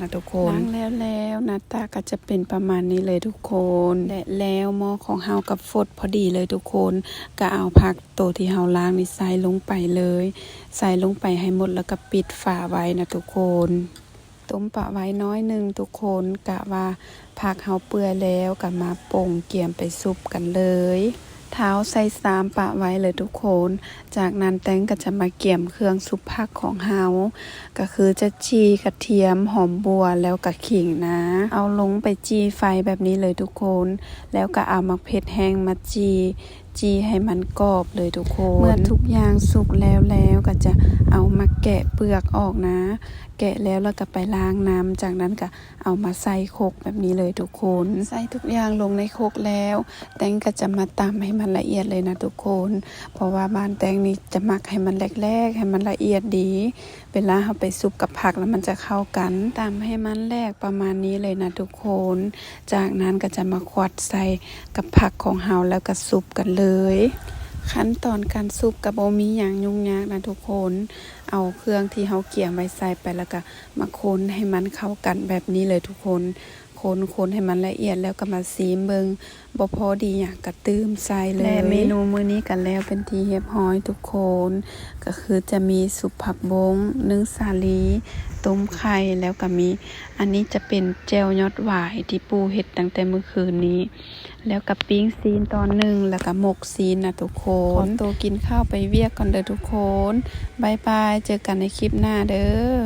นะทุกคนล้างแล้วหน้าตาก็จะเป็นประมาณนี้เลยทุกคนและแล้วหม้อของเฮากับฟดพอดีเลยทุกคนก็เอาผักโตที่เฮาล้างนี่ใส่ลงไปเลยใส่ลงไปให้หมดแล้วก็ปิดฝาไว้นะทุกคนต้มปะไว้น้อยนึงทุกคนกะว่าผักเฮาเปื่อยแล้วก็มาป่งเกี่ยมไปซุปกันเลยเท้าใส่3ปะไว้เลยทุกคนจากนั้นแตงก็จะมาเกี่ยมเครื่องซุปผักของเฮาก็คือจะจีกระเทียมหอมบัวแล้วก็ขิงนะเอาลงไปจีไฟแบบนี้เลยทุกคนแล้วก็เอามะเขือแห้งมาจีให้มันกรอบเลยทุกคนเมื่อทุกอย่างสุกแล้วก็จะเอามาแกะเปลือกออกนะแกะแล้วก็ไปล้างน้ำจากนั้นก็เอามาใส่โคกแบบนี้เลยทุกคนใส่ทุกอย่างลงในโคกแล้วแตงก็จะมาตำให้มันละเอียดเลยนะทุกคนเพราะว่าบ้านแตงนี่จะหมักให้มันแรกๆให้มันละเอียดดีเวลาเอาไปซุปกับผักแล้วมันจะเข้ากันตำให้มันแรกประมาณนี้เลยนะทุกคนจากนั้นก็จะมาควัดใส่กับผักของเฮาแล้วก็ซุปกันเลยขั้นตอนการซุปกับบ่มีหยังยุ่งยากนะทุกคนเอาเครื่องที่เฮาเกี่ยมไว้ใส่ไปแล้วก็มาคนให้มันเข้ากันแบบนี้เลยทุกคนคนให้มันละเอียดแล้วก็มาซีมเบิงบ่พอดีหยังก็ตืมใส่เลยและเมนูมื้อนี้กันแล้วเป็นที่เรียบร้อยทุกคนก็คือจะมีซุปผักบงนึ่งสาลีต้มไข่แล้วก็มีอันนี้จะเป็นแจ่วยอดหวายที่ปู่เฮ็ดตั้งแต่เมื่อคืนนี้แล้วก็ปิ้งซีนตอนนึงแล้วก็หมกซีนนะทุกคนขอตัวกินข้าวไปเวียกก่อนเด้อทุกคนบ๊ายบายเจอกันในคลิปหน้าเด้อ